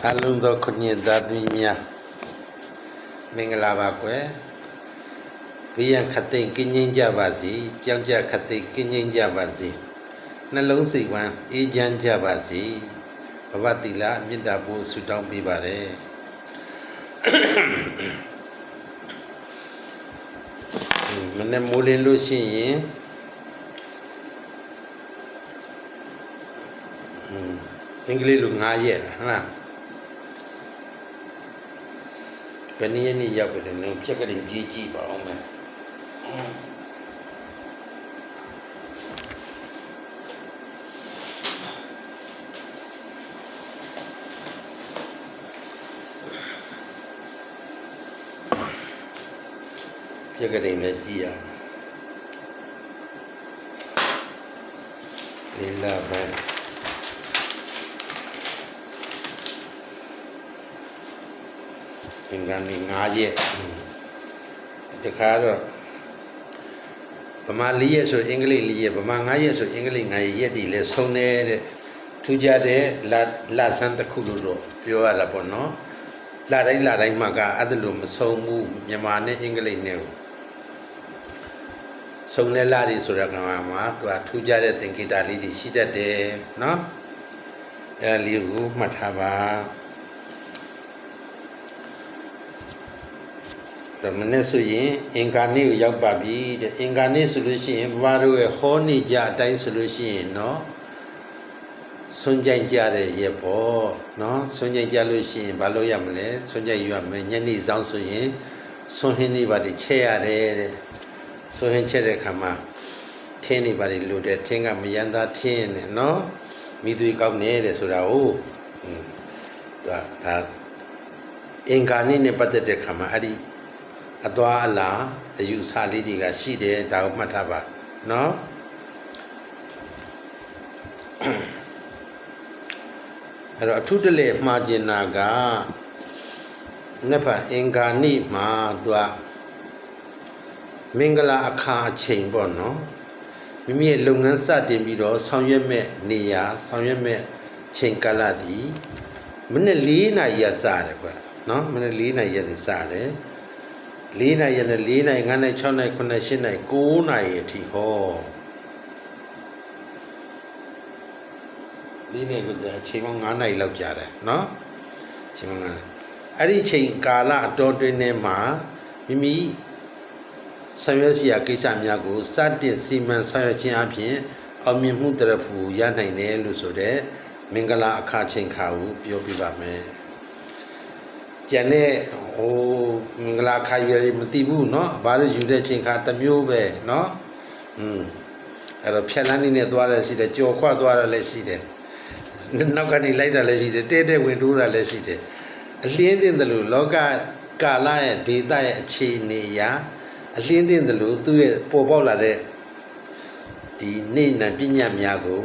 အလုံးသောခုညင်သားသမီးများမင်္ဂလာပါကွယ်ဘေးရန်ခတ်သိမ်းကင်းငြိမ်းကြပါစေကြောက်ကြခတ်သိမ်းကင်းငြိမ်းကြပါစေနှလုံးစိတ်ဝမ်းအေးချမ်းကြပါစေဘဝတိလမေတ္တာပို့ဆုတောင်းပေးပါတယ်မနေ့မိုးလင်းလို့ရှိရင်အင်္ဂလိပ်လို9ရက်လားဟုတ်လားဘယ်နည်းနည်းရောက်တယ်နော်ဖြက်ကလေးပြေးကြည့်ပါအောင်မယ်ဖြက်ကလေးလည်းကြည့်အောင်ဒီလာပဲသင်္ကန်းဒီ9ရက်တခါတော့ဗမာ4ရက်ဆိုအင်္ဂလိပ်4ရက်ဗမာ9ရက်ဆိုအင်္ဂလိပ်9ရက်ဒီလဲဆုံးနေတဲ့ထူးခြားတဲ့လဆန်းတစ်ခုလို့တော့ပြောရတာပေါ့နော်လတိုင်းမှာကအဲ့ဒါလိုမဆုံးဘူးမြန်မာနဲ့အင်္ဂလိပ်နဲ့ဆုံးတဲ့လတွေဆိုတာကမှသူကထူးခြားတဲ့သင်္ကေတလေးတွေရှိတတ်တယ်နော်အဲ့ဒါလေးကိုမှတ်ထားပါဒါမနေ့ဆိုရင်အင်္ဂါနေ့ကိုရောက်ပါပြီတဲ့အင်္ဂါနေ့ဆိုလို့ရှိရင်ဘာတို့ရဲ့ဟောနေကြအတိုင်းဆိုလို့ရှိရင်နော်ဆွန်ကြိုင်ကြတဲ့ရက်ပေါ့နော်ဆွန်ကြိုင်ကြလို့ရှိရင်ဘာလို့ရမလဲဆွန်ကြိုင်ရမယ်ညနေဆောင်ဆိုရင်ဆွန်ဟင်းနေပါတိချက်ရတယ်တဲ့ဆွန်ဟင်းချက်တဲ့ခါမှာထင်းနေပါတိလို့တဲ့ထင်းကမယန္တာထင်းနဲ့နော်မိသွေးကောင်းနေတဲ့ဆိုတာဟုတ်ဒါအင်္ဂါနေ့နဲ့ပတ်သက်တဲ့ခါမှာအဲ့ဒီအသွားအလာအယူဆလေးတွေကရှိတယ်ဒါကိုမှတ်ထားပါနော်အဲ့တော့အထုတလေမှားကျင်တာကနှစ်ဖက်အင်္ဂါနေ့မှာသူကမင်္ဂလာအခါအချိန်ပေါ့နော်မိမိရဲ့လုပ်ငန်းစတင်ပြီးတော့ဆောင်ရွက်မဲ့နေရာဆောင်ရွက်မဲ့ချိန်ကာလဒီမိနစ်4နာရီရစတယ်ကွနော်မိနစ်4နာရီရစတယ်4နာရီနဲ့4နာရီ5နာရီ6နာရီ9နာရီ10နာရီ9နာရီအထိဟော4နာရီကအချိန်ပေါင်း9နာရီလောက်ကြာတယ်နော်အချိန်ပေါင်း9နာရီအဲ့ဒီချိန်ကာလအတော်တွင်ထဲမှာမိမိဆောင်ရွက်စရာကိစ္စများကိုစတင်စီမံဆောင်ရွက်ခြင်းအပြင်အောင်မြင်မှုတရဖူရနိုင်တယ်လို့ဆိုတဲ့မင်္ဂလာအခါချိန်ခါကိုပြောပြပါမယ်ကျန်တဲ့မင်္ဂလာခါရွယ်မသိဘူးเนาะဘာလို့ယူတဲ့ချိန်ခါတစ်မျိုးပဲเนาะအဲ့တော့ဖြက်လန်းနေနဲ့သွားတယ်ရှိတယ်ကြော်ခွသွားတယ်လည်းရှိတယ်နောက်ကနေလိုက်တာလည်းရှိတယ်တဲဝင်တိုးတာလည်းရှိတယ်အလင်းတင်တယ်လို့လောကကာလရဲ့ဒေသရဲ့အခြေအနေရာအလင်းတင်တယ်လို့သူ့ရဲ့ပေါ်ပေါက်လာတဲ့ဒီနေနံပညာများကို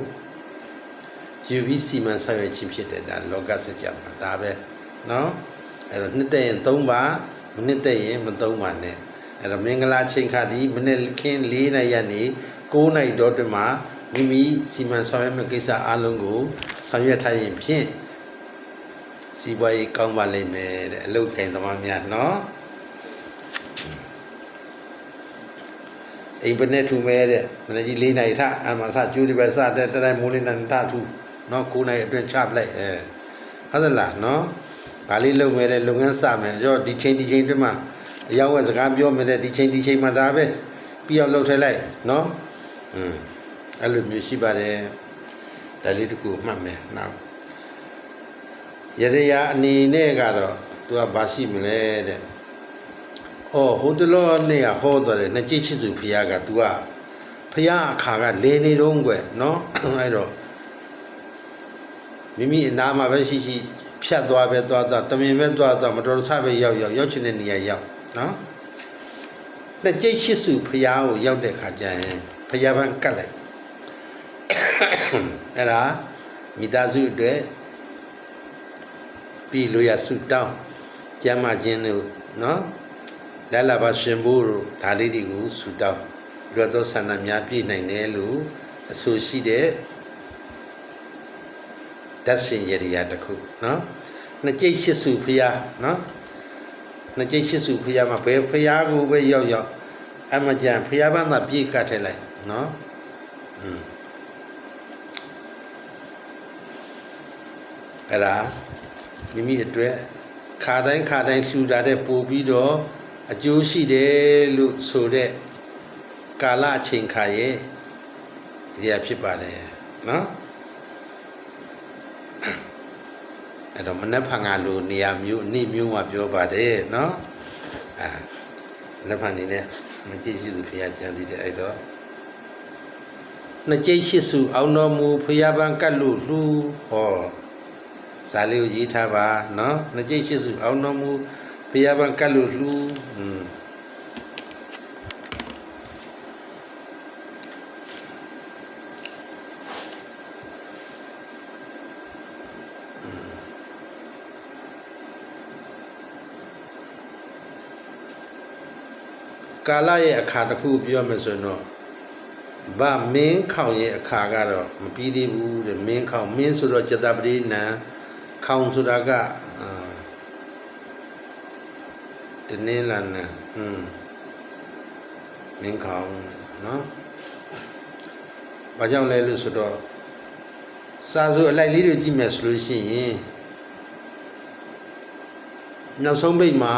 ယူပြီးစီမံဆောင်ရွက်ခြင်းဖြစ်တယ်ဒါလောကစကြာမှာဒါပဲเนาะအဲ့တော့နှစ်သက်ရင်3ပါမနှစ်သက်ရင်မ3ပါနဲ့အဲ့တော့မင်္ဂလာချိန်ခါဒီမနေ့ခင်း4နိုင်ရက်နေ9နိုင်တော့တွင်မှာမိမိစီမံဆောင်ရွက်မယ့်ကိစ္စအလုံးကိုဆောင်ရွက်ထားရင်ဖြင့်စီးပွားရေးကောင်းပါလိမ့်မယ်တဲ့အလုပ်ခိုင်သမားများနော်အိမ်ပနဲ့ထူမဲတဲ့မနေ့ကြီး4နိုင်ထအမှစကျူးဒီပဲစတဲ့တတိုင်းမိုးလင်းတဲ့ထထူနော်9နိုင်အတွင်းချပလိုက်ဟုတ်သလားနော်ဘာလေးလုပ်မယ်တဲ့လုပ်ငန်းစမယ်ရောဒီချိန်တွင်မှာအရောက်ဝက်စကားပြောမယ်တဲ့ဒီချိန်မှာဒါပဲပြီးအောင်လုပ်ထည့်လိုက်နော်အဲ့လိုမျိုးရှိပါတယ်ဒါလေးတစ်ခုမှတ်မယ်နောက်ရရအနေနဲ့ကတော့သူကဘာရှိမလဲတဲ့ဟိုတလောနေ့ကဟောတော်တယ်နှစ်ကြိတ်ချစ်စုဖျားကသူကဖျားအခါကလေနေတုံးကွယ်နော်အဲ့တော့မိမိအနာမှာပဲရှိဖြတ်သွားပဲသွားတမင်ပဲသွားမတော်တဆပဲရောက်ချင်တဲ့နေရာရောက်နော်နှစ်ကြိတ်ချစ်စုဖျားကိုရောက်တဲ့ခါကျရင်ဖျားပန်းကတ်လိုက်အဲ့ဒါမိသားစုအတွက်ပြီးလို့ရဆုတောင်းကျမ်းမာခြင်းတို့နော်လလဘာရှင်ဘိုးတို့ဒါလေးတွေကိုဆုတောင်းလွတ်သောဆန္ဒများပြည့်နိုင်တယ်လို့အဆိုရှိတဲ့ဓာတ်စင်ရည်ရတစ်ခုနော် နှစ်ကျိတ်ရှစ်စုဖရာနော်နှစ်ကျိတ်ရှစ်စုဖရာမှာဘယ်ဖရာကိုပဲရောက်ရောက်အမကြံဖရာဘန်းသာပြေးကတ်ထည့်လိုက်နော်အဲ့ဒါမိမိအတွက်ခါတိုင်းလှူတာတဲ့ပို့ပြီးတော့အကျိုးရှိတယ်လို့ဆိုတဲ့ကာလအချိန်ခါရဲ့ဒီရဖြစ်ပါတယ်နော်အဲ့တော့မနှက်ဖန်ကလိုနေရာမျိုးအနည်းမျိုးမှာပြောပါတယ်နော်နှက်ဖန်နေနဲ့မကြည့်ရှိသူဖရာကြံသေးတယ်အဲ့တော့နှစ်ကျိတ်ရှိစုအောင်တော်မူဖရာပန်းကတ်လို့လှူဟောဇာလေးကိုရေးထားပါနော်နှစ်ကျိတ်ရှိစုအောင်တော်မူဖရာပန်းကတ်လို့လှူကာလရဲ့အခါတစ်ခုပြောမယ်ဆိုရင်တော့ဗမင်းခေါင်ရဲ့အခါကတော့မပြီးသေးဘူးတဲ့မင်းခေါင်မင်းဆိုတော့ကျတပတိနံခေါင်ဆိုတာကတနင်္လာနံမင်းခေါင်နော်ဘာကြောင့်လဲလို့ဆိုတော့စာစုအလိုက်လေးတွေကြည့်မယ်ဆိုလို့ရှိရင်နောက်ဆုံးပိတ်မှာ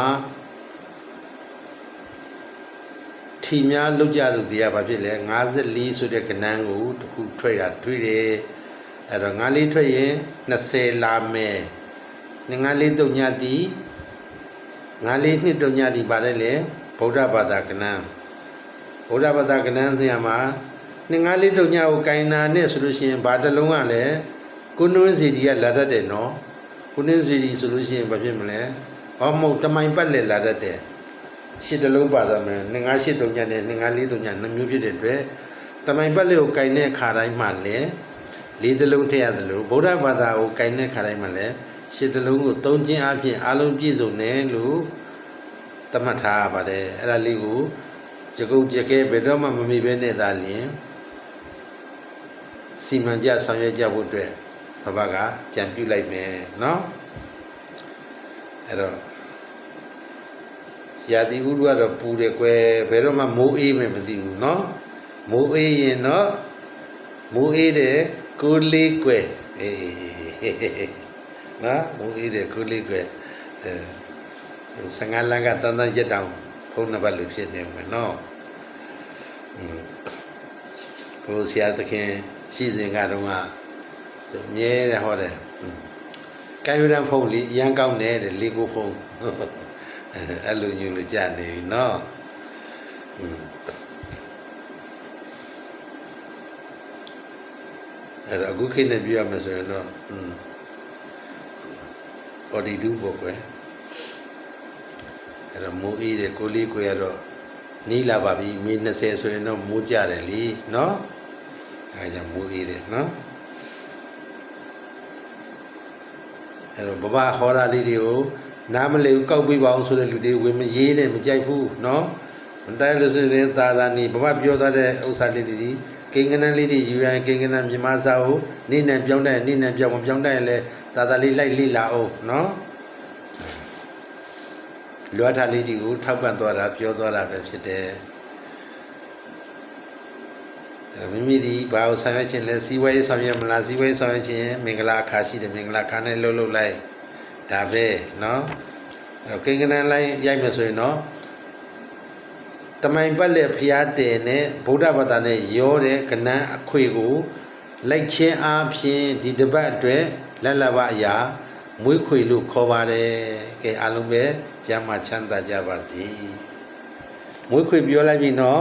ထီများလောက်ကြသူတရားဘာဖြစ်လဲ54ဆိုတဲ့ကဏ္ဍကိုတခုထွက်တယ်အဲ့တော့54ထွက်ရင်20လာမယ်54တုံညတိ54နှစ်တုံညတိပါတယ်လေဗုဒ္ဓဘာသာကဏ္ဍဗုဒ္ဓဘာသာကဏ္ဍဆရာမှာ54တုံညကိုကိုင်နာနဲ့ဆိုလို့ရှိရင်ဘာတစ်လုံးကလည်းကုနှွင်းစီတီကလာတတ်တယ်နော်ကုနှွင်းစီတီဆိုလို့ရှိရင်ဘာဖြစ်မလဲဟောမဟုတ်တမိုင်ပတ်လေလာတတ်တယ်ရှစ်တလုံးပါတော့မယ်58တုံညနဲ့54တုံညနှစ်မျိုးဖြစ်တဲ့အတွက်တမိုင်ပတ်လေးကိုကင်တဲ့ခါတိုင်းမှာလည်း၄တလုံးထည့်ရတယ်လို့ဗုဒ္ဓဘာသာကိုကင်တဲ့ခါတိုင်းမှာလည်းရှစ်တလုံးကိုသုံးခြင်းအပြင်အလုံးပြည့်စုံတယ်လို့သတ်မှတ်ထားပါတယ်အဲ့ဒါလေးကိုကြကုတ်ကြကဲဘယ်တော့မှမမေ့ဘဲနဲ့သာလျှင်စီမံကြဆောင်ရွက်ကြဖို့အတွက်ဘဘကကြံပြုလိုက်မယ်နော်အဲ့တော့ရာသီဥတုကတော့ပူတယ်ကွယ်ဘယ်တော့မှမိုးအေးမယ်မသိဘူးเนาะမိုးအေးရင်တော့မိုးအေးတယ်ကိုလေးကွယ်နော်မိုးအေးတယ်ကိုလေးကွယ်စငါလန်ကတန်တန်ရက်တောင်ဖုန်းနံပါတ်လိုဖြစ်နေမှာเนาะကိုဆရာသခင်ရှိစဉ်ကတော့မြဲတယ်ဟောတယ်ကိုင်ရန်ဖုန်းလေးရန်ကောင်းတယ်လေကိုဖုန်းအဲ့လိုညူလို့ကြာနေပြီနော်အဲ့တော့အခုခေတ်နဲ့ပြောရမယ်ဆိုရင်တော့အော်ဒီဒူပေါ့ကွယ်အဲ့တော့မိုးအေးတယ်ကိုလေးကိုရတော့နီးလာပါပြီမေ20ဆိုရင်တော့မိုးကြတယ်လीနော်အဲ့ဒါကြောင့်မိုးအေးတယ်နော်အဲ့တော့ဘဘဟောတာလေးတွေကိုနားမလည်ဘူးကောက်ပြီးပါအောင်ဆိုတဲ့လူတွေဝင်မရေးနဲ့မကြိုက်ဘူးเนาะမတိုင်လို့ဆိုရင်သာသာနေဘဘပြောသားတဲ့ဥစ္စာလေးတွေကိန်းကနန်းလေးတွေယူရန်ကိန်းကနန်းမြမစာကိုနေနဲ့ပြောင်းတဲ့နေနဲ့ပြောင်းမပြောင်းတဲ့လဲသာသာလေးလိုက်လေ့လာအောင်เนาะလွှတ်ထားလေးတွေကိုထောက်ပံ့သွားတာပြောသွားတာပဲဖြစ်တယ်မိမိဒီဘာကိုဆောင်ရွက်ခြင်းလဲစီဝဲဆောင်ရွက်မလားစီဝဲဆောင်ရွက်ခြင်းမင်္ဂလာအခါရှိတယ်မင်္ဂလာအခါနဲ့လှုပ်လိုက်ဒါပဲเนาะကိန်းကနန်းလိုက်ရိုက်မယ်ဆိုရင်เนาะတမိုင်ပတ်လက်ဖျားတယ်နဲ့ဗုဒ္ဓဘာသာနဲ့ရောတဲ့ကနန်းအခွေကိုလိုက်ချင်းအားဖြင့်ဒီတပတ်အတွက်လက်လဘအရာမွေးခွေလို့ခေါ်ပါတယ်ကဲအားလုံးပဲကျမ်းမာချမ်းသာကြပါစေမွေးခွေပြောလိုက်ပြီเนาะ